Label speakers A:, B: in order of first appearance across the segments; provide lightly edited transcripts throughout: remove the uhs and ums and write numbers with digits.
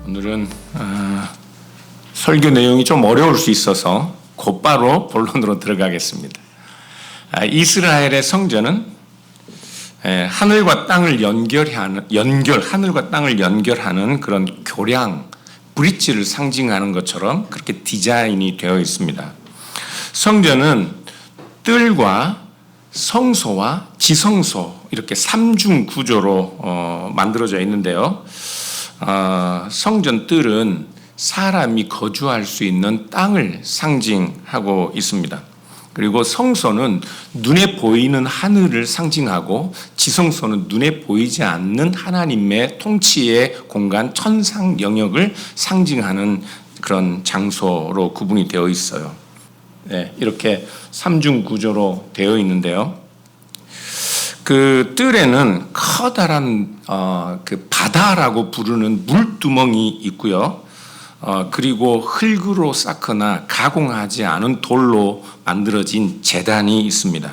A: 오늘은 설교 내용이 좀 어려울 수 있어서 곧바로 본론으로 들어가겠습니다. 이스라엘의 성전은 하늘과 땅을 하늘과 땅을 연결하는 그런 교량, 브릿지를 상징하는 것처럼 그렇게 디자인이 되어 있습니다. 성전은 뜰과 성소와 지성소 이렇게 삼중 구조로 만들어져 있는데요. 성전 뜰은 사람이 거주할 수 있는 땅을 상징하고 있습니다. 그리고 성소는 눈에 보이는 하늘을 상징하고 지성소는 눈에 보이지 않는 하나님의 통치의 공간, 천상 영역을 상징하는 그런 장소로 구분이 되어 있어요. 네, 이렇게 삼중 구조로 되어 있는데요. 그 뜰에는 커다란 그 바다라고 부르는 물두멍이 있고요. 그리고 흙으로 쌓거나 가공하지 않은 돌로 만들어진 제단이 있습니다.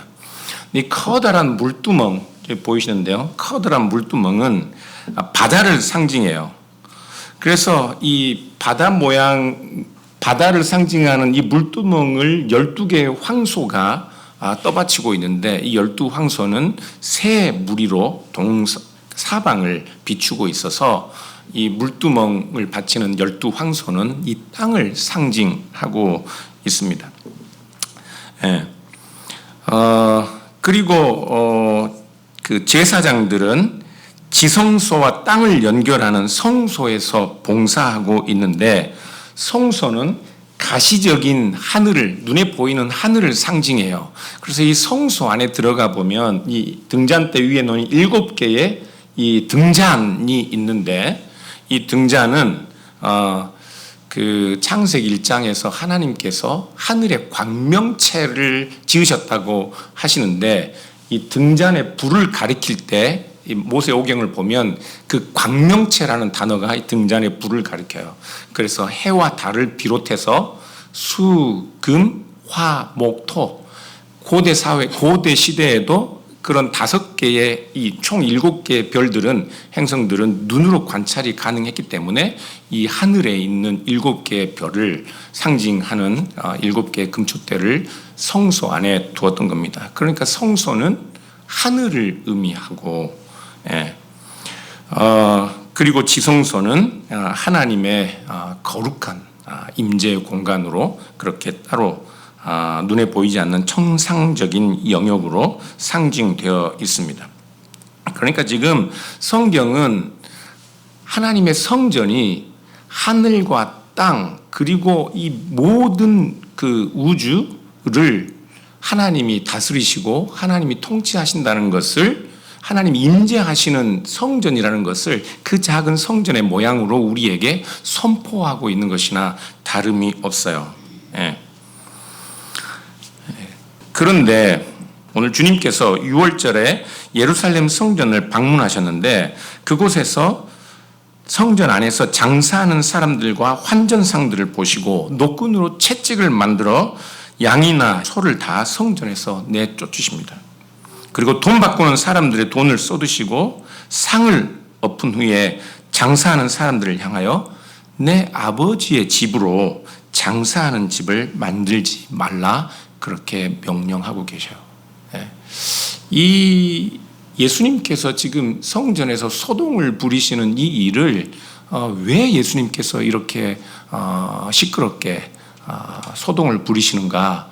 A: 이 커다란 물두멍 보이시는데요. 커다란 물두멍은 바다를 상징해요. 그래서 이 바다 모양, 바다를 상징하는 이 물두멍을 12개의 황소가 떠받치고 있는데, 이 12황소는 새 무리로 사방을 비추고 있어서 이 물두멍을 바치는 12황소는 이 땅을 상징하고 있습니다. 예. 그리고 그 제사장들은 지성소와 땅을 연결하는 성소에서 봉사하고 있는데, 성소는 가시적인 하늘을, 눈에 보이는 하늘을 상징해요. 그래서 이 성소 안에 들어가 보면 이 등잔대 위에 놓인 7개의 이 등잔이 있는데, 이 등잔은 그 창세기 1장에서 하나님께서 하늘의 광명체를 지으셨다고 하시는데, 이 등잔에 불을 가리킬 때 이 모세오경을 보면 그 광명체라는 단어가 이 등잔에 불을 가리켜요. 그래서 해와 달을 비롯해서 수, 금, 화, 목, 토, 고대 사회, 고대 시대에도 그런 5개의 이 총 7개의 별들은, 행성들은 눈으로 관찰이 가능했기 때문에 이 하늘에 있는 7개의 별을 상징하는 7개의 금초대를 성소 안에 두었던 겁니다. 그러니까 성소는 하늘을 의미하고, 그리고 지성소는 하나님의 거룩한 임재의 공간으로 그렇게 따로 눈에 보이지 않는 청상적인 영역으로 상징되어 있습니다. 그러니까 지금 성경은 하나님의 성전이 하늘과 땅 그리고 이 모든 그 우주를 하나님이 다스리시고 하나님이 통치하신다는 것을, 하나님이 임재하시는 성전이라는 것을 그 작은 성전의 모양으로 우리에게 선포하고 있는 것이나 다름이 없어요. 그런데 오늘 주님께서 6월절에 예루살렘 성전을 방문하셨는데, 그곳에서 성전 안에서 장사하는 사람들과 환전상들을 보시고 노끈으로 채찍을 만들어 양이나 소를 다 성전에서 내쫓으십니다. 그리고 돈 바꾸는 사람들의 돈을 쏟으시고 상을 엎은 후에 장사하는 사람들을 향하여 내 아버지의 집으로 장사하는 집을 만들지 말라, 그렇게 명령하고 계셔요. 이 예수님께서 지금 성전에서 소동을 부리시는 이 일을 왜 예수님께서 이렇게 시끄럽게 소동을 부리시는가?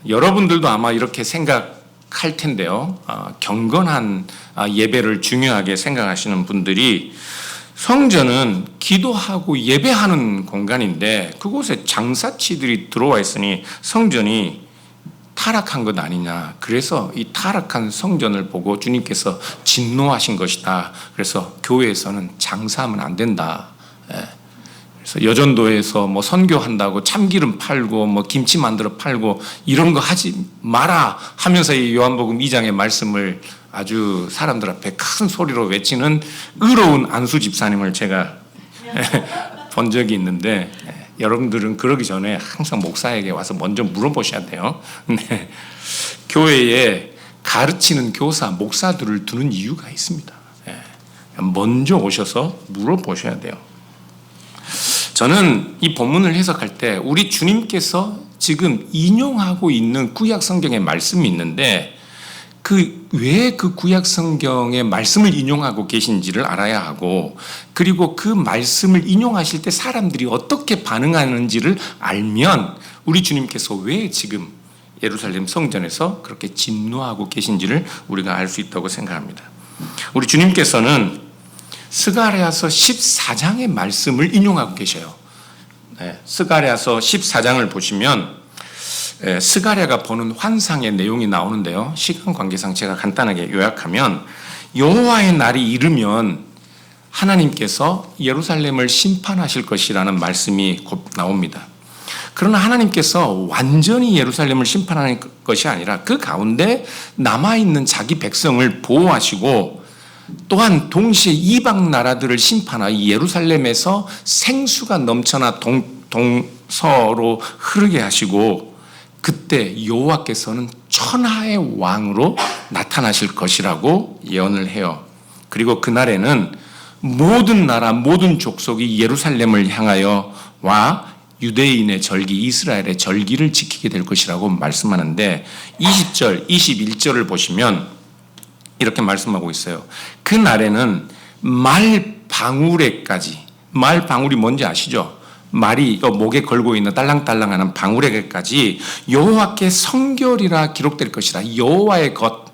A: 여러분들도 아마 이렇게 생각할 텐데요. 경건한 예배를 중요하게 생각하시는 분들이, 성전은 기도하고 예배하는 공간인데 그곳에 장사치들이 들어와 있으니 성전이 타락한 것 아니냐. 그래서 이 타락한 성전을 보고 주님께서 진노하신 것이다. 그래서 교회에서는 장사하면 안 된다. 그래서 여전도에서 뭐 선교한다고 참기름 팔고 뭐 김치 만들어 팔고 이런 거 하지 마라 하면서 이 요한복음 2장의 말씀을 아주 사람들 앞에 큰 소리로 외치는 의로운 안수 집사님을 제가 본 적이 있는데, 여러분들은 그러기 전에 항상 목사에게 와서 먼저 물어보셔야 돼요. 네. 교회에 가르치는 교사, 목사들을 두는 이유가 있습니다. 먼저 오셔서 물어보셔야 돼요. 저는 이 본문을 해석할 때 우리 주님께서 지금 인용하고 있는 구약 성경의 말씀이 있는데 왜 그 구약 성경의 말씀을 인용하고 계신지를 알아야 하고, 그리고 그 말씀을 인용하실 때 사람들이 어떻게 반응하는지를 알면 우리 주님께서 왜 지금 예루살렘 성전에서 그렇게 진노하고 계신지를 우리가 알 수 있다고 생각합니다. 우리 주님께서는 스가랴서 14장의 말씀을 인용하고 계셔요. 스가랴서 14장을 보시면 스가랴가 보는 환상의 내용이 나오는데요. 시간 관계상 제가 간단하게 요약하면, 여호와의 날이 이르면 하나님께서 예루살렘을 심판하실 것이라는 말씀이 곧 나옵니다. 그러나 하나님께서 완전히 예루살렘을 심판하는 것이 아니라 그 가운데 남아있는 자기 백성을 보호하시고, 또한 동시에 이방 나라들을 심판하여 예루살렘에서 생수가 넘쳐나 동서로 흐르게 하시고, 그때 여호와께서는 천하의 왕으로 나타나실 것이라고 예언을 해요. 그리고 그날에는 모든 나라 모든 족속이 예루살렘을 향하여 와 유대인의 절기 이스라엘의 절기를 지키게 될 것이라고 말씀하는데, 20절 21절을 보시면 이렇게 말씀하고 있어요. 그날에는 말방울에까지, 말방울이 뭔지 아시죠? 말이 목에 걸고 있는 딸랑딸랑하는 방울에게까지 여호와께 성결이라 기록될 것이라, 여호와의 것,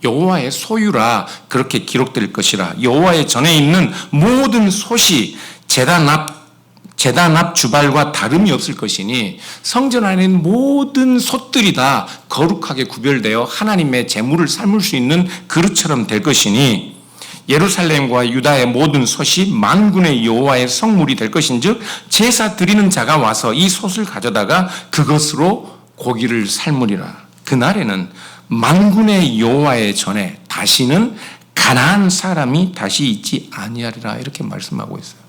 A: 여호와의 소유라 그렇게 기록될 것이라, 여호와의 전에 있는 모든 솥이 제단 앞 주발과 다름이 없을 것이니 성전 안에 있는 모든 솥들이 다 거룩하게 구별되어 하나님의 제물을 삶을 수 있는 그릇처럼 될 것이니, 예루살렘과 유다의 모든 솥이 만군의 여호와의 성물이 될 것인즉 제사 드리는 자가 와서 이 솥을 가져다가 그것으로 고기를 삶으리라. 그날에는 만군의 여호와의 전에 다시는 가나안 사람이 다시 있지 아니하리라, 이렇게 말씀하고 있어요.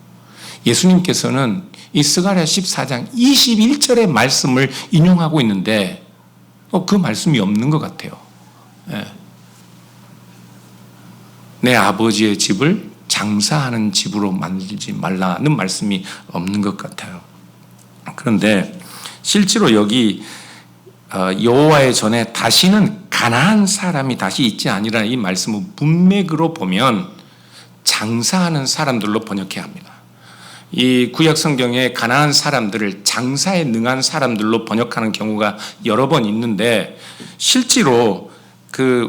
A: 예수님께서는 이 스가랴 14장 21절의 말씀을 인용하고 있는데 그 말씀이 없는 것 같아요. 내 아버지의 집을 장사하는 집으로 만들지 말라는 말씀이 없는 것 같아요. 그런데 실제로 여기 여호와의 전에 다시는 가나안 사람이 다시 있지 아니라 이 말씀을 문맥으로 보면 장사하는 사람들로 번역해야 합니다. 이 구약 성경에 가나안 사람들을 장사에 능한 사람들로 번역하는 경우가 여러 번 있는데, 실제로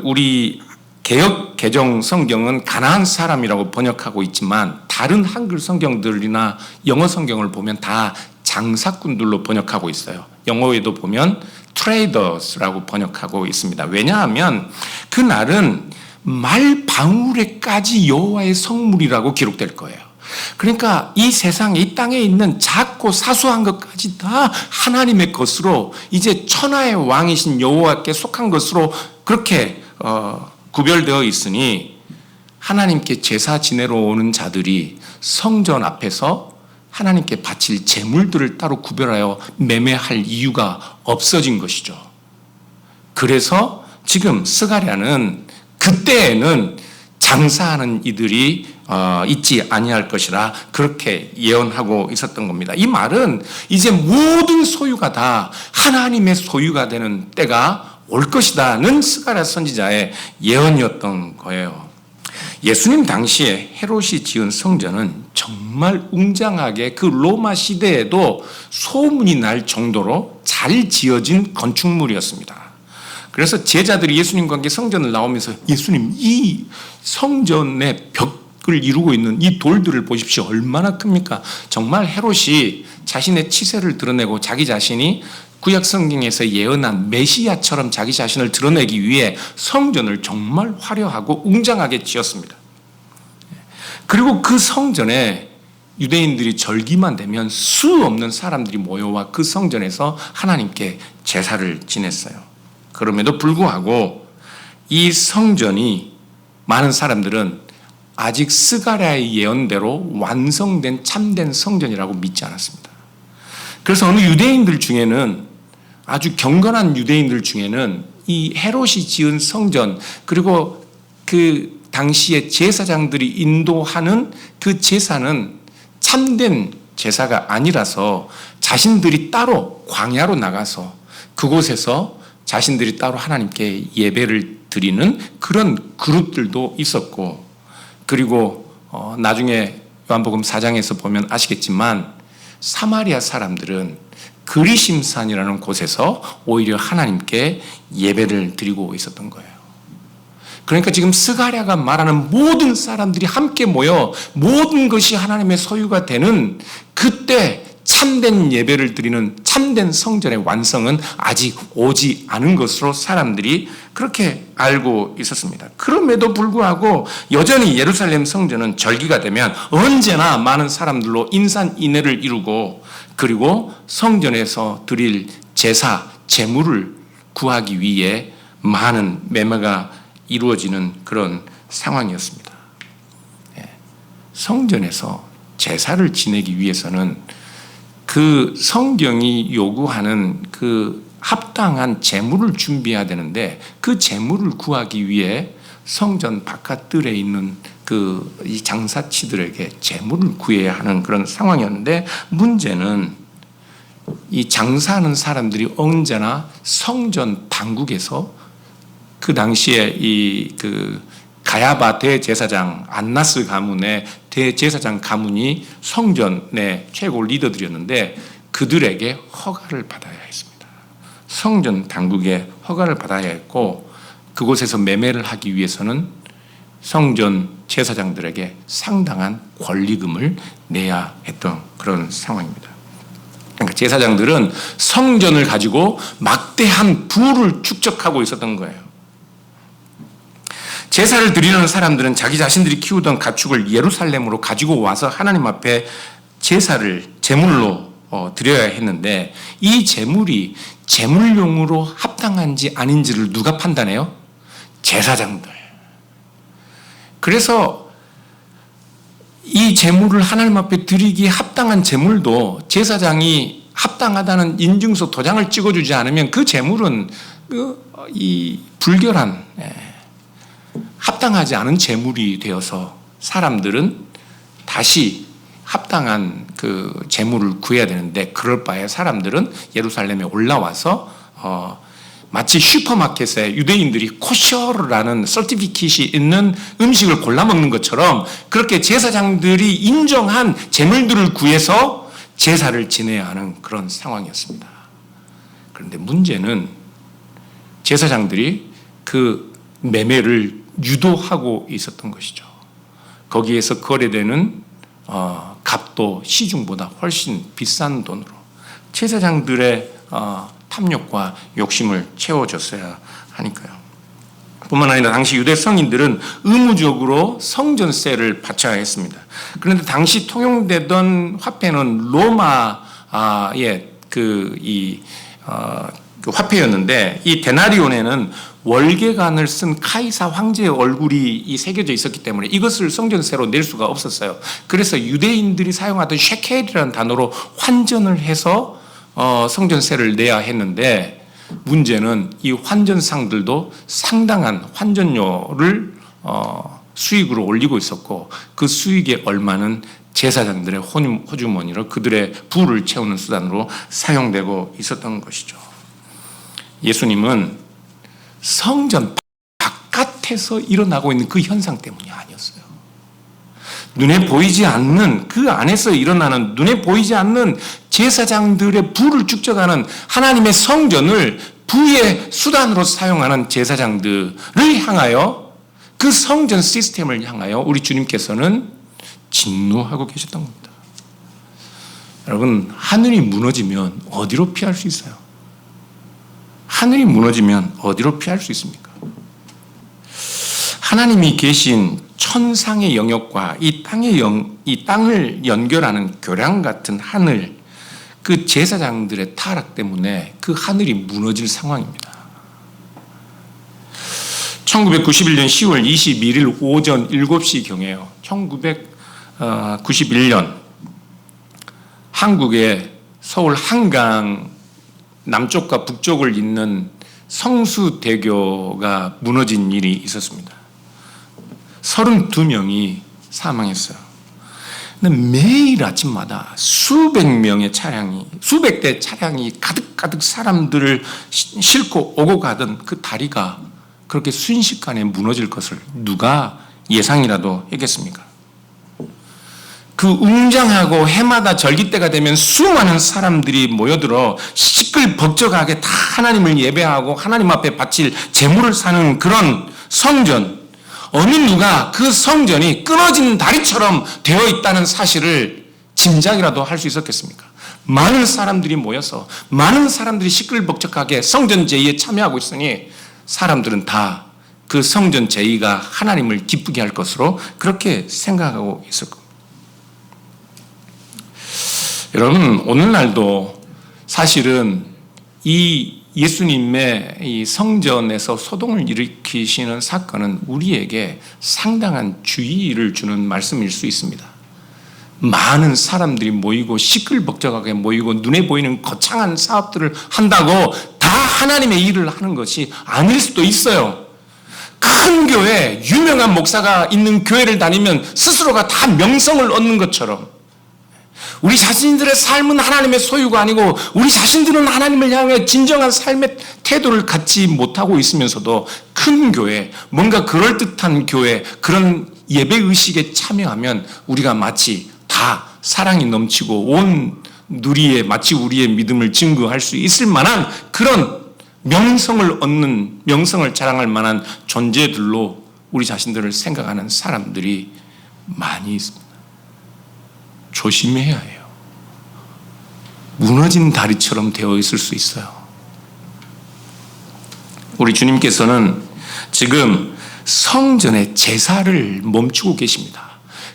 A: 우리 개역 개정 성경은 가나안 사람이라고 번역하고 있지만 다른 한글 성경들이나 영어 성경을 보면 다 장사꾼들로 번역하고 있어요. 영어에도 보면 traders라고 번역하고 있습니다. 왜냐하면 그날은 말방울에까지 여호와의 성물이라고 기록될 거예요. 그러니까 이 세상에, 이 땅에 있는 작고 사소한 것까지 다 하나님의 것으로, 이제 천하의 왕이신 여호와께 속한 것으로 그렇게 구별되어 있으니, 하나님께 제사 지내러 오는 자들이 성전 앞에서 하나님께 바칠 제물들을 따로 구별하여 매매할 이유가 없어진 것이죠. 그래서 지금 스가랴는 그때에는 장사하는 이들이 있지 아니할 것이라 그렇게 예언하고 있었던 겁니다. 이 말은 이제 모든 소유가 다 하나님의 소유가 되는 때가 올 것이다는 스가랴 선지자의 예언이었던 거예요. 예수님 당시에 헤롯이 지은 성전은 정말 웅장하게 그 로마 시대에도 소문이 날 정도로 잘 지어진 건축물이었습니다. 그래서 제자들이 예수님과 함께 성전을 나오면서, 예수님, 이 성전의 벽을 이루고 있는 이 돌들을 보십시오. 얼마나 큽니까? 정말 헤롯이 자신의 치세를 드러내고 자기 자신이 구약 성경에서 예언한 메시아처럼 자기 자신을 드러내기 위해 성전을 정말 화려하고 웅장하게 지었습니다. 그리고 그 성전에 유대인들이 절기만 되면 수 없는 사람들이 모여와 그 성전에서 하나님께 제사를 지냈어요. 그럼에도 불구하고 이 성전이, 많은 사람들은 아직 스가랴의 예언대로 완성된 참된 성전이라고 믿지 않았습니다. 그래서 어느 유대인들 중에는, 아주 경건한 유대인들 중에는 이 헤롯이 지은 성전, 그리고 그 당시에 제사장들이 인도하는 그 제사는 참된 제사가 아니라서 자신들이 따로 광야로 나가서 그곳에서 자신들이 따로 하나님께 예배를 드리는 그런 그룹들도 있었고, 그리고 나중에 요한복음 4장에서 보면 아시겠지만 사마리아 사람들은 그리심산이라는 곳에서 오히려 하나님께 예배를 드리고 있었던 거예요. 그러니까 지금 스가랴가 말하는 모든 사람들이 함께 모여 모든 것이 하나님의 소유가 되는 그때 참된 예배를 드리는 참된 성전의 완성은 아직 오지 않은 것으로 사람들이 그렇게 알고 있었습니다. 그럼에도 불구하고 여전히 예루살렘 성전은 절기가 되면 언제나 많은 사람들로 인산인해를 이루고, 그리고 성전에서 드릴 제사, 제물을 구하기 위해 많은 매매가 이루어지는 그런 상황이었습니다. 성전에서 제사를 지내기 위해서는 그 성경이 요구하는 그 합당한 제물을 준비해야 되는데, 그 제물을 구하기 위해 성전 바깥들에 있는 이 장사치들에게 제물을 구해야 하는 그런 상황이었는데, 문제는 이 장사하는 사람들이 언제나 성전 당국에서 그 당시에 가야바 대제사장, 안나스 가문의 대제사장 가문이 성전의 최고 리더들이었는데 그들에게 허가를 받아야 했습니다. 성전 당국의 허가를 받아야 했고, 그곳에서 매매를 하기 위해서는 성전 제사장들에게 상당한 권리금을 내야 했던 그런 상황입니다. 그러니까 제사장들은 성전을 가지고 막대한 부를 축적하고 있었던 거예요. 제사를 드리는 사람들은 자기 자신들이 키우던 가축을 예루살렘으로 가지고 와서 하나님 앞에 제물로 드려야 했는데, 이 제물이 제물용으로 합당한지 아닌지를 누가 판단해요? 제사장들. 그래서 이 제물을 하나님 앞에 드리기에 합당한 제물도 제사장이 합당하다는 인증서 도장을 찍어주지 않으면 그 제물은 이 불결한, 합당하지 않은 제물이 되어서 사람들은 다시 합당한 그 제물을 구해야 되는데, 그럴 바에 사람들은 예루살렘에 올라와서 마치 슈퍼마켓에 유대인들이 코셔라는 서티피킷이 있는 음식을 골라 먹는 것처럼 그렇게 제사장들이 인정한 제물들을 구해서 제사를 지내야 하는 그런 상황이었습니다. 그런데 문제는 제사장들이 그 매매를 유도하고 있었던 것이죠. 거기에서 거래되는 값도 시중보다 훨씬 비싼 돈으로 제사장들의 탐욕과 욕심을 채워줬어야 하니까요. 뿐만 아니라 당시 유대 성인들은 의무적으로 성전세를 바쳐야 했습니다. 그런데 당시 통용되던 화폐는 로마의 그 화폐였는데, 이 데나리온에는 월계관을 쓴 카이사 황제의 얼굴이 새겨져 있었기 때문에 이것을 성전세로 낼 수가 없었어요. 그래서 유대인들이 사용하던 셰켈이라는 단어로 환전을 해서 성전세를 내야 했는데, 문제는 이 환전상들도 상당한 환전료를 수익으로 올리고 있었고, 그 수익의 얼마는 제사장들의 호주머니로 그들의 부를 채우는 수단으로 사용되고 있었던 것이죠. 예수님은 성전 바깥에서 일어나고 있는 그 현상 때문이 아니었어요. 눈에 보이지 않는 그 안에서 일어나는, 눈에 보이지 않는 제사장들의 부를 축적하는 하나님의 성전을 부의 수단으로 사용하는 제사장들을 향하여, 그 성전 시스템을 향하여 우리 주님께서는 진노하고 계셨던 겁니다. 여러분, 하늘이 무너지면 어디로 피할 수 있어요? 하늘이 무너지면 어디로 피할 수 있습니까? 하나님이 계신 천상의 영역과 이 땅을 연결하는 교량 같은 하늘, 그 제사장들의 타락 때문에 그 하늘이 무너질 상황입니다. 1991년 10월 21일 오전 7시경에요. 1991년 한국의 서울 한강 남쪽과 북쪽을 잇는 성수대교가 무너진 일이 있었습니다. 32명이 사망했어요. 근데 매일 아침마다 수백 대 차량이 가득 사람들을 싣고 오고 가던 그 다리가 그렇게 순식간에 무너질 것을 누가 예상이라도 했겠습니까? 그 웅장하고 해마다 절기때가 되면 수많은 사람들이 모여들어 시끌벅적하게 다 하나님을 예배하고 하나님 앞에 바칠 제물을 사는 그런 성전, 어느 누가 그 성전이 끊어진 다리처럼 되어 있다는 사실을 짐작이라도 할 수 있었겠습니까? 많은 사람들이 모여서 많은 사람들이 시끌벅적하게 성전 제의에 참여하고 있으니 사람들은 다 그 성전 제의가 하나님을 기쁘게 할 것으로 그렇게 생각하고 있을 겁니다. 여러분, 오늘날도 사실은 이 예수님의 이 성전에서 소동을 일으키시는 사건은 우리에게 상당한 주의를 주는 말씀일 수 있습니다. 많은 사람들이 모이고 시끌벅적하게 모이고 눈에 보이는 거창한 사업들을 한다고 다 하나님의 일을 하는 것이 아닐 수도 있어요. 큰 교회, 유명한 목사가 있는 교회를 다니면 스스로가 다 명성을 얻는 것처럼 우리 자신들의 삶은 하나님의 소유가 아니고 우리 자신들은 하나님을 향해 진정한 삶의 태도를 갖지 못하고 있으면서도 큰 교회, 뭔가 그럴듯한 교회, 그런 예배의식에 참여하면 우리가 마치 다 사랑이 넘치고 온 누리에 마치 우리의 믿음을 증거할 수 있을 만한 그런 명성을 얻는, 명성을 자랑할 만한 존재들로 우리 자신들을 생각하는 사람들이 많이 있습니다. 조심해야 해요. 무너진 다리처럼 되어 있을 수 있어요. 우리 주님께서는 지금 성전의 제사를 멈추고 계십니다.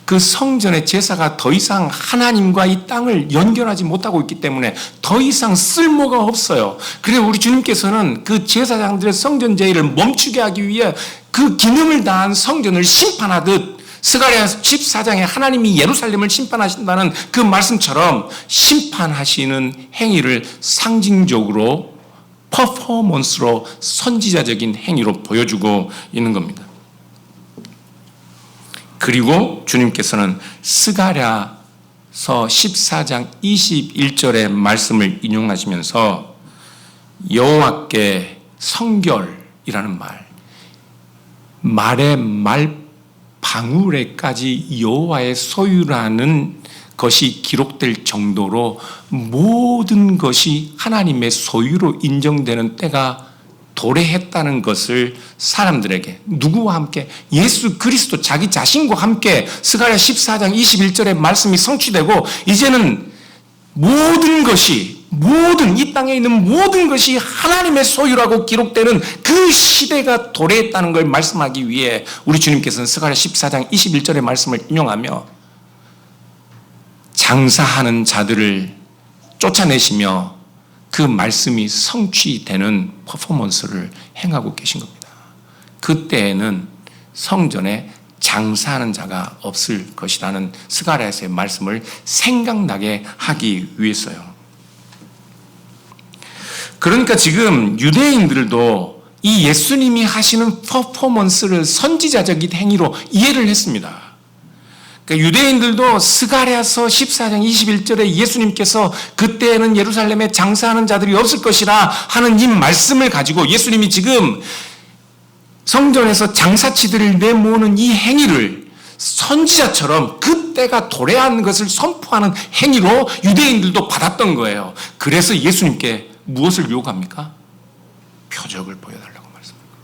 A: 그 성전의 제사가 더 이상 하나님과 이 땅을 연결하지 못하고 있기 때문에 더 이상 쓸모가 없어요. 그래서 우리 주님께서는 그 제사장들의 성전 제의를 멈추게 하기 위해 그 기능을 다한 성전을 심판하듯 스가랴 14장에 하나님이 예루살렘을 심판하신다는 그 말씀처럼 심판하시는 행위를 상징적으로 퍼포먼스로 선지자적인 행위로 보여주고 있는 겁니다. 그리고 주님께서는 스가랴서 14장 21절의 말씀을 인용하시면서 여호와께 성결이라는 말의 말 방울에까지 여호와의 소유라는 것이 기록될 정도로 모든 것이 하나님의 소유로 인정되는 때가 도래했다는 것을 사람들에게 누구와 함께 예수 그리스도 자기 자신과 함께 스가랴 14장 21절의 말씀이 성취되고 이제는 모든 이 땅에 있는 모든 것이 하나님의 소유라고 기록되는 그 시대가 도래했다는 걸 말씀하기 위해 우리 주님께서는 스가랴 14장 21절의 말씀을 인용하며 장사하는 자들을 쫓아내시며 그 말씀이 성취되는 퍼포먼스를 행하고 계신 겁니다. 그때에는 성전에 장사하는 자가 없을 것이라는 스가랴서의 말씀을 생각나게 하기 위해서요. 그러니까 지금 유대인들도 이 예수님이 하시는 퍼포먼스를 선지자적인 행위로 이해를 했습니다. 그러니까 유대인들도 스가랴서 14장 21절에 예수님께서 그때에는 예루살렘에 장사하는 자들이 없을 것이라 하는 이 말씀을 가지고 예수님이 지금 성전에서 장사치들을 내모으는 이 행위를 선지자처럼 그때가 도래한 것을 선포하는 행위로 유대인들도 받았던 거예요. 그래서 예수님께 무엇을 요구합니까? 표적을 보여달라고 말씀합니다.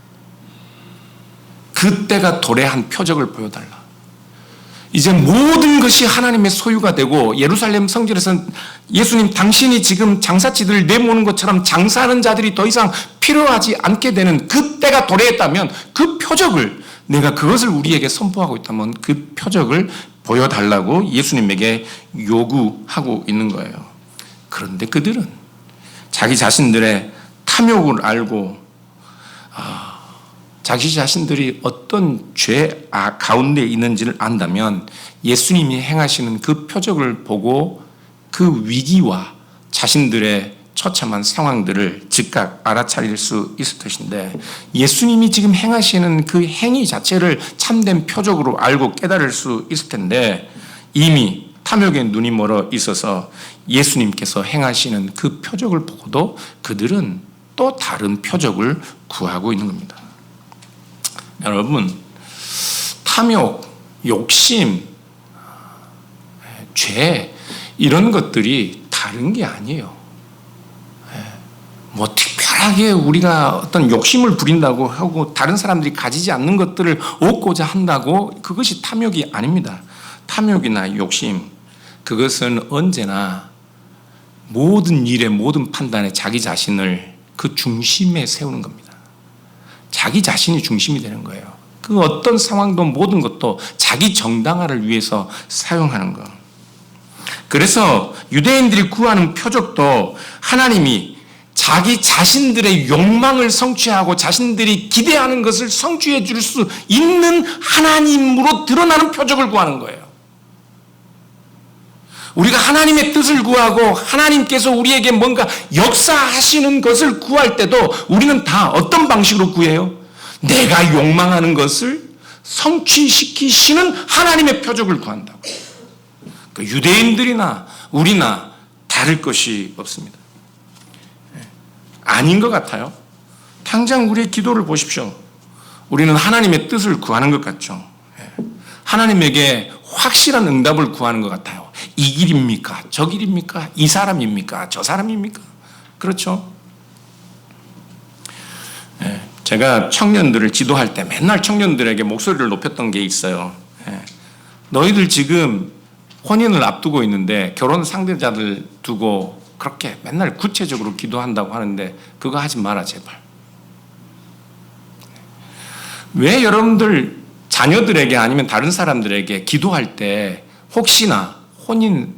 A: 그때가 도래한 표적을 보여달라. 이제 모든 것이 하나님의 소유가 되고 예루살렘 성전에서 예수님 당신이 지금 장사치들을 내모는 것처럼 장사하는 자들이 더 이상 필요하지 않게 되는 그때가 도래했다면 그 표적을 내가 그것을 우리에게 선포하고 있다면 그 표적을 보여달라고 예수님에게 요구하고 있는 거예요. 그런데 그들은 자기 자신들의 탐욕을 알고 자기 자신들이 어떤 죄 가운데 있는지를 안다면 예수님이 행하시는 그 표적을 보고 그 위기와 자신들의 처참한 상황들을 즉각 알아차릴 수 있을 것인데 예수님이 지금 행하시는 그 행위 자체를 참된 표적으로 알고 깨달을 수 있을 텐데 이미 탐욕에 눈이 멀어 있어서 예수님께서 행하시는 그 표적을 보고도 그들은 또 다른 표적을 구하고 있는 겁니다. 여러분, 탐욕, 욕심, 죄 이런 것들이 다른 게 아니에요. 뭐 특별하게 우리가 어떤 욕심을 부린다고 하고 다른 사람들이 가지지 않는 것들을 얻고자 한다고 그것이 탐욕이 아닙니다. 탐욕이나 욕심, 그것은 언제나 모든 일에 모든 판단에 자기 자신을 그 중심에 세우는 겁니다. 자기 자신이 중심이 되는 거예요. 그 어떤 상황도 모든 것도 자기 정당화를 위해서 사용하는 거. 그래서 유대인들이 구하는 표적도 하나님이 자기 자신들의 욕망을 성취하고 자신들이 기대하는 것을 성취해 줄 수 있는 하나님으로 드러나는 표적을 구하는 거예요. 우리가 하나님의 뜻을 구하고 하나님께서 우리에게 뭔가 역사하시는 것을 구할 때도 우리는 다 어떤 방식으로 구해요? 내가 욕망하는 것을 성취시키시는 하나님의 표적을 구한다고. 그 유대인들이나 우리나 다를 것이 없습니다. 아닌 것 같아요. 당장 우리의 기도를 보십시오. 우리는 하나님의 뜻을 구하는 것 같죠. 하나님에게 확실한 응답을 구하는 것 같아요. 이 길입니까? 저 길입니까? 이 사람입니까? 저 사람입니까? 그렇죠? 제가 청년들을 지도할 때 맨날 청년들에게 목소리를 높였던 게 있어요. 너희들 지금 혼인을 앞두고 있는데 결혼 상대자들 두고 그렇게 맨날 구체적으로 기도한다고 하는데 그거 하지 마라 제발. 왜 여러분들 자녀들에게 아니면 다른 사람들에게 기도할 때 혹시나 혼인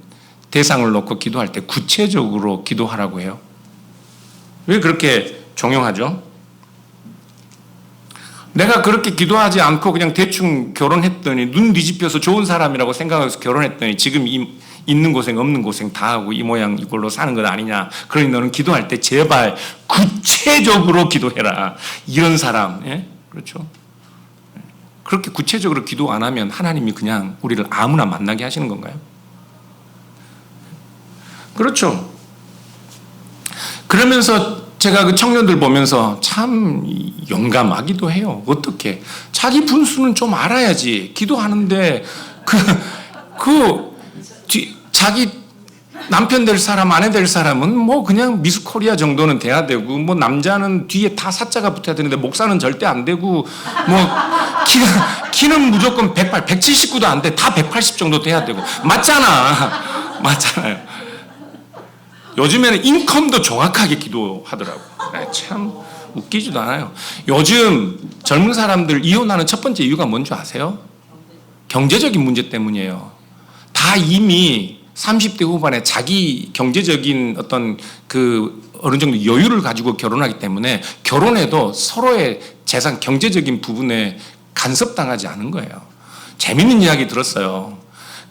A: 대상을 놓고 기도할 때 구체적으로 기도하라고 해요? 왜 그렇게 종용하죠? 내가 그렇게 기도하지 않고 그냥 대충 결혼했더니 눈 뒤집혀서 좋은 사람이라고 생각해서 결혼했더니 지금 있는 고생 없는 고생 다 하고 이 모양 이걸로 사는 것 아니냐. 그러니 너는 기도할 때 제발 구체적으로 기도해라. 이런 사람. 예? 그렇죠? 그렇게 구체적으로 기도 안 하면 하나님이 그냥 우리를 아무나 만나게 하시는 건가요? 그렇죠. 그러면서 제가 그 청년들 보면서 참 용감하기도 해요. 어떻게? 자기 분수는 좀 알아야지. 기도하는데 자기 남편 될 사람, 아내 될 사람은 뭐 그냥 미스 코리아 정도는 돼야 되고, 뭐 남자는 뒤에 다 사자가 붙어야 되는데 목사는 절대 안 되고, 뭐 키는 무조건 108, 179도 안 돼. 다 180 정도 돼야 되고. 맞잖아요. 요즘에는 인컴도 정확하게 기도하더라고. 참 웃기지도 않아요. 요즘 젊은 사람들 이혼하는 첫 번째 이유가 뭔지 아세요? 경제적인 문제 때문이에요. 다 이미 30대 후반에 자기 경제적인 어떤 어느 정도 여유를 가지고 결혼하기 때문에 결혼해도 서로의 재산, 경제적인 부분에 간섭당하지 않은 거예요. 재밌는 이야기 들었어요.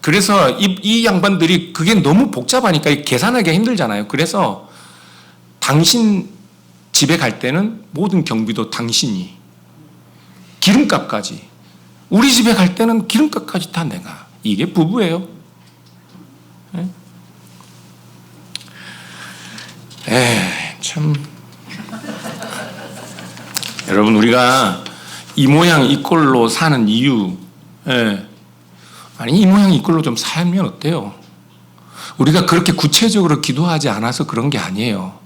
A: 그래서 이 양반들이 그게 너무 복잡하니까 계산하기가 힘들잖아요. 그래서 당신 집에 갈 때는 모든 경비도 당신이, 기름값까지, 우리 집에 갈 때는 기름값까지 다 내가. 이게 부부예요. 참. 여러분, 우리가 이 모양 이 꼴로 사는 이유, 아니 이 모양 이 꼴로 좀 살면 어때요? 우리가 그렇게 구체적으로 기도하지 않아서 그런 게 아니에요.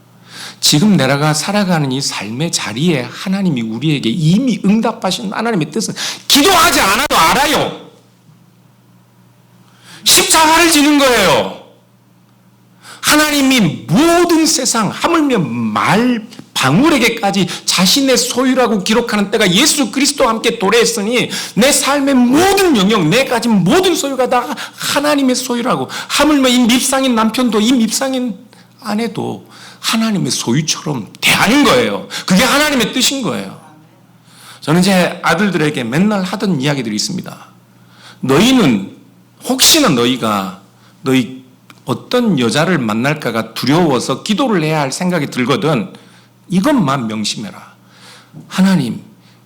A: 지금 내가 살아가는 이 삶의 자리에 하나님이 우리에게 이미 응답하신 하나님의 뜻은 기도하지 않아도 알아요. 십자가를 지는 거예요. 하나님이 모든 세상, 하물며 말 방울에게까지 자신의 소유라고 기록하는 때가 예수 그리스도와 함께 도래했으니 내 삶의 모든 영역, 내 가진 모든 소유가 다 하나님의 소유라고. 하물며 이 밉상인 남편도 이 밉상인 아내도 하나님의 소유처럼 대하는 거예요. 그게 하나님의 뜻인 거예요. 저는 제 아들들에게 맨날 하던 이야기들이 있습니다. 너희는 혹시나 너희가 너희 어떤 여자를 만날까가 두려워서 기도를 해야 할 생각이 들거든 이것만 명심해라. 하나님,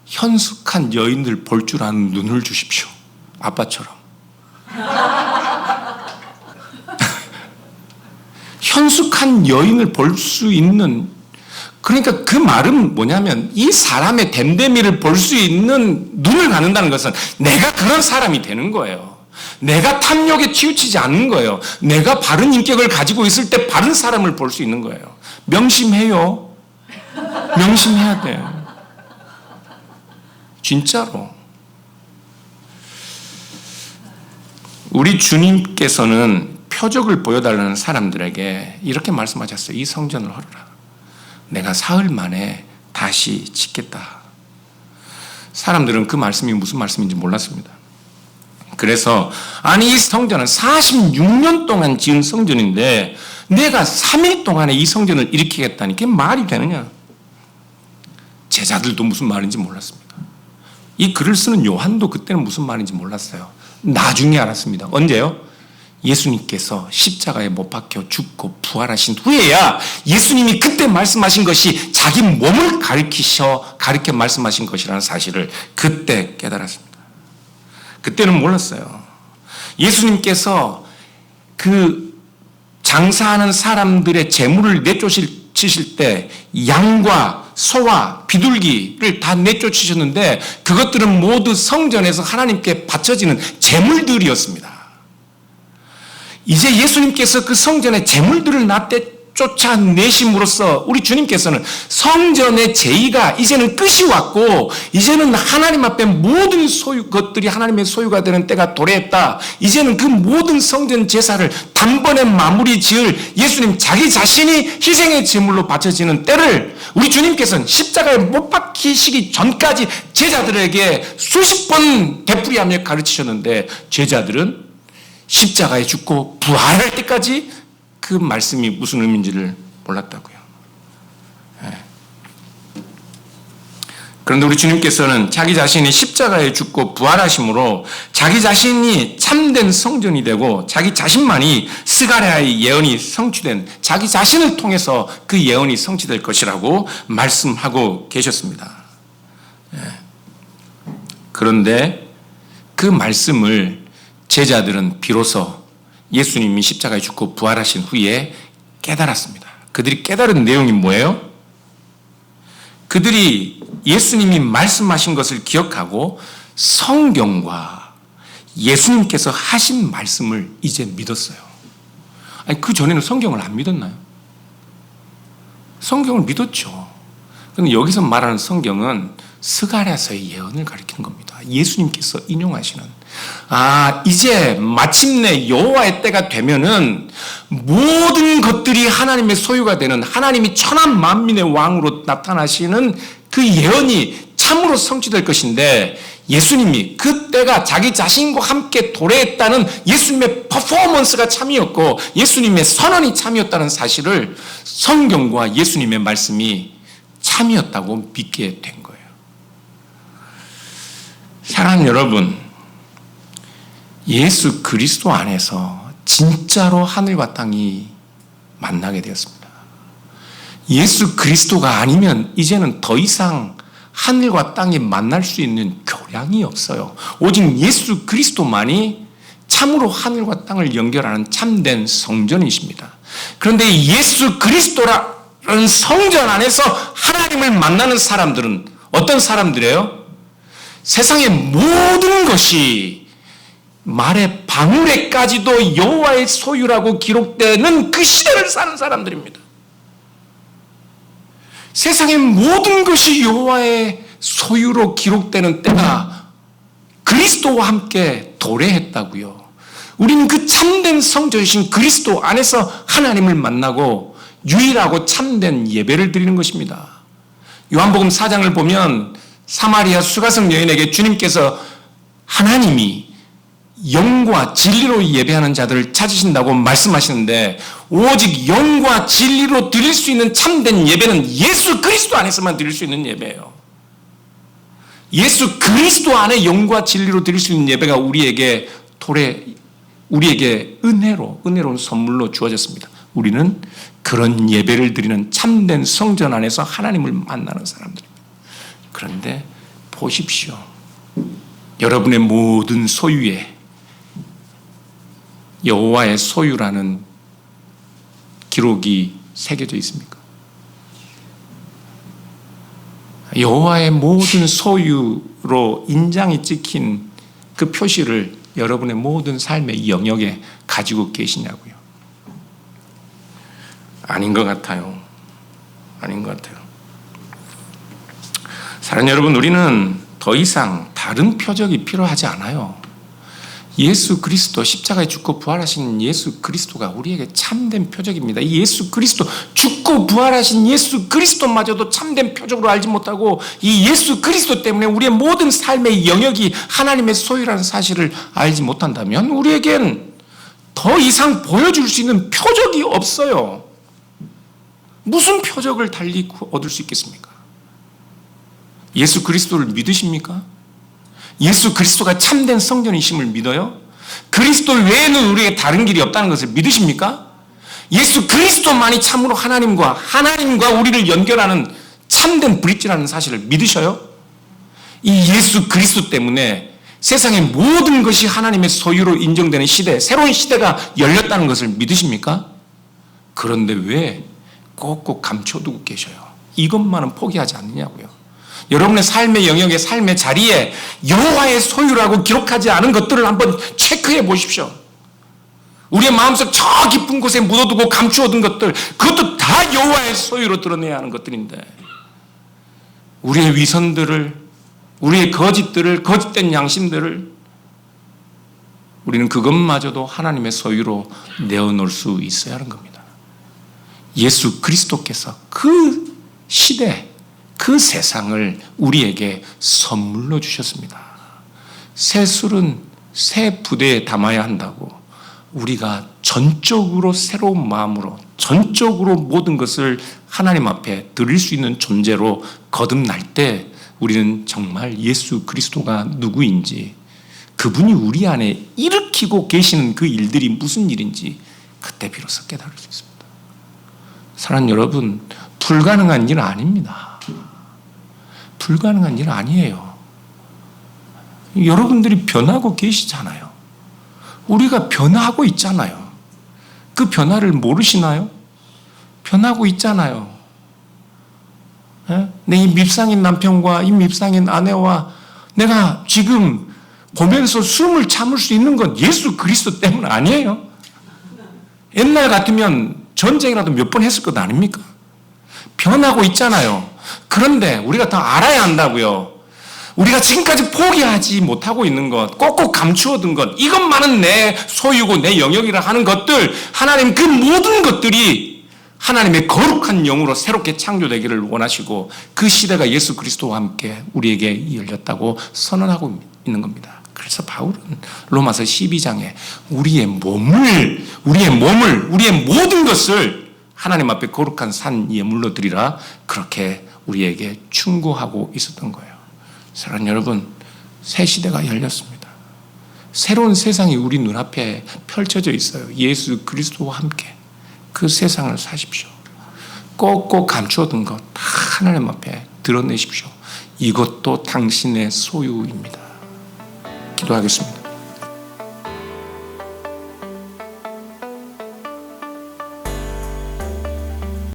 A: 현숙한 여인들 볼 줄 아는 눈을 주십시오. 아빠처럼. 현숙한 여인을 볼 수 있는, 그러니까 그 말은 뭐냐면 이 사람의 됨됨이를 볼 수 있는 눈을 갖는다는 것은 내가 그런 사람이 되는 거예요. 내가 탐욕에 치우치지 않는 거예요. 내가 바른 인격을 가지고 있을 때 바른 사람을 볼 수 있는 거예요. 명심해요. 명심해야 돼요. 진짜로. 우리 주님께서는 표적을 보여달라는 사람들에게 이렇게 말씀하셨어요. 이 성전을 헐어라. 내가 사흘 만에 다시 짓겠다. 사람들은 그 말씀이 무슨 말씀인지 몰랐습니다. 그래서 아니 이 성전은 46년 동안 지은 성전인데 내가 3일 동안에 이 성전을 일으키겠다니 그게 말이 되느냐. 제자들도 무슨 말인지 몰랐습니다. 이 글을 쓰는 요한도 그때는 무슨 말인지 몰랐어요. 나중에 알았습니다. 언제요? 예수님께서 십자가에 못 박혀 죽고 부활하신 후에야 예수님이 그때 말씀하신 것이 자기 몸을 가리켜 말씀하신 것이라는 사실을 그때 깨달았습니다. 그때는 몰랐어요. 예수님께서 그 장사하는 사람들의 재물을 내쫓으실 때 양과 소와 비둘기를 다 내쫓으셨는데 그것들은 모두 성전에서 하나님께 바쳐지는 재물들이었습니다. 이제 예수님께서 그 성전의 재물들을 쫓아내심으로써 우리 주님께서는 성전의 제의가 이제는 끝이 왔고 이제는 하나님 앞에 모든 것들이 하나님의 소유가 되는 때가 도래했다. 이제는 그 모든 성전 제사를 단번에 마무리 지을 예수님 자기 자신이 희생의 제물로 바쳐지는 때를 우리 주님께서는 십자가에 못 박히시기 전까지 제자들에게 수십 번 되풀이하며 가르치셨는데 제자들은 십자가에 죽고 부활할 때까지 그 말씀이 무슨 의미인지를 몰랐다고요. 그런데 우리 주님께서는 자기 자신이 십자가에 죽고 부활하심으로 자기 자신이 참된 성전이 되고 자기 자신만이 스가랴의 예언이 성취된 자기 자신을 통해서 그 예언이 성취될 것이라고 말씀하고 계셨습니다. 그런데 그 말씀을 제자들은 비로소 예수님이 십자가에 죽고 부활하신 후에 깨달았습니다. 그들이 깨달은 내용이 뭐예요? 그들이 예수님이 말씀하신 것을 기억하고 성경과 예수님께서 하신 말씀을 이제 믿었어요. 아니, 그 전에는 성경을 안 믿었나요? 성경을 믿었죠. 그런데 여기서 말하는 성경은 스가랴서의 예언을 가리키는 겁니다. 예수님께서 인용하시는 이제 마침내 여호와의 때가 되면은 모든 것들이 하나님의 소유가 되는 하나님이 천한 만민의 왕으로 나타나시는 그 예언이 참으로 성취될 것인데 예수님이 그 때가 자기 자신과 함께 도래했다는 예수님의 퍼포먼스가 참이었고 예수님의 선언이 참이었다는 사실을 성경과 예수님의 말씀이 참이었다고 믿게 된 거예요. 사랑하는 여러분, 예수 그리스도 안에서 진짜로 하늘과 땅이 만나게 되었습니다. 예수 그리스도가 아니면 이제는 더 이상 하늘과 땅이 만날 수 있는 교량이 없어요. 오직 예수 그리스도만이 참으로 하늘과 땅을 연결하는 참된 성전이십니다. 그런데 예수 그리스도라는 성전 안에서 하나님을 만나는 사람들은 어떤 사람들이에요? 세상의 모든 것이 말의 방울에까지도 여호와의 소유라고 기록되는 그 시대를 사는 사람들입니다. 세상의 모든 것이 여호와의 소유로 기록되는 때가 그리스도와 함께 도래했다고요. 우리는 그 참된 성전이신 그리스도 안에서 하나님을 만나고 유일하고 참된 예배를 드리는 것입니다. 요한복음 4장을 보면 사마리아 수가성 여인에게 주님께서 하나님이 영과 진리로 예배하는 자들을 찾으신다고 말씀하시는데 오직 영과 진리로 드릴 수 있는 참된 예배는 예수 그리스도 안에서만 드릴 수 있는 예배예요. 예수 그리스도 안에 영과 진리로 드릴 수 있는 예배가 우리에게 은혜로운 선물로 주어졌습니다. 우리는 그런 예배를 드리는 참된 성전 안에서 하나님을 만나는 사람들입니다. 그런데 보십시오. 여러분의 모든 소유에 여호와의 소유라는 기록이 새겨져 있습니까? 여호와의 모든 소유로 인장이 찍힌 그 표시를 여러분의 모든 삶의 영역에 가지고 계시냐고요? 아닌 것 같아요. 아닌 것 같아요. 사랑하는 여러분, 우리는 더 이상 다른 표적이 필요하지 않아요. 예수 그리스도, 십자가에 죽고 부활하신 예수 그리스도가 우리에게 참된 표적입니다. 이 예수 그리스도, 죽고 부활하신 예수 그리스도마저도 참된 표적으로 알지 못하고 이 예수 그리스도 때문에 우리의 모든 삶의 영역이 하나님의 소유라는 사실을 알지 못한다면 우리에겐 더 이상 보여줄 수 있는 표적이 없어요. 무슨 표적을 달리 얻을 수 있겠습니까? 예수 그리스도를 믿으십니까? 예수 그리스도가 참된 성전이심을 믿어요? 그리스도 외에는 우리에게 다른 길이 없다는 것을 믿으십니까? 예수 그리스도만이 참으로 하나님과 우리를 연결하는 참된 브릿지라는 사실을 믿으셔요? 이 예수 그리스도 때문에 세상의 모든 것이 하나님의 소유로 인정되는 시대, 새로운 시대가 열렸다는 것을 믿으십니까? 그런데 왜 꼭꼭 감춰두고 계셔요? 이것만은 포기하지 않느냐고요. 여러분의 삶의 영역의 삶의 자리에 여호와의 소유라고 기록하지 않은 것들을 한번 체크해 보십시오. 우리의 마음속 저 깊은 곳에 묻어두고 감추어둔 것들, 그것도 다 여호와의 소유로 드러내야 하는 것들인데 우리의 위선들을, 우리의 거짓들을, 거짓된 양심들을 우리는 그것마저도 하나님의 소유로 내어놓을 수 있어야 하는 겁니다. 예수 그리스도께서 그 시대, 그 세상을 우리에게 선물로 주셨습니다. 새 술은 새 부대에 담아야 한다고 우리가 전적으로 새로운 마음으로 전적으로 모든 것을 하나님 앞에 드릴 수 있는 존재로 거듭날 때 우리는 정말 예수 그리스도가 누구인지, 그분이 우리 안에 일으키고 계시는 그 일들이 무슨 일인지 그때 비로소 깨달을 수 있습니다. 사랑하는 여러분, 불가능한 일 아닙니다. 불가능한 일 아니에요. 여러분들이 변하고 계시잖아요. 우리가 변하고 있잖아요. 그 변화를 모르시나요? 변하고 있잖아요. 내 이 밉상인 남편과 이 밉상인 아내와 내가 지금 보면서 숨을 참을 수 있는 건 예수 그리스도 때문 아니에요. 옛날 같으면 전쟁이라도 몇 번 했을 것 아닙니까? 변하고 있잖아요. 그런데 우리가 더 알아야 한다고요. 우리가 지금까지 포기하지 못하고 있는 것, 꼭꼭 감추어둔 것, 이것만은 내 소유고 내 영역이라 하는 것들, 하나님 그 모든 것들이 하나님의 거룩한 영으로 새롭게 창조되기를 원하시고 그 시대가 예수 그리스도와 함께 우리에게 열렸다고 선언하고 있는 겁니다. 그래서 바울은 로마서 12장에 우리의 몸을, 우리의 모든 것을 하나님 앞에 거룩한 산 예물로 드리라, 그렇게 우리에게 충고하고 있었던 거예요. 사랑하는 여러분, 새 시대가 열렸습니다. 새로운 세상이 우리 눈앞에 펼쳐져 있어요. 예수 그리스도와 함께 그 세상을 사십시오. 꼭꼭 감추어둔 것 다 하나님 앞에 드러내십시오. 이것도 당신의 소유입니다. 기도하겠습니다.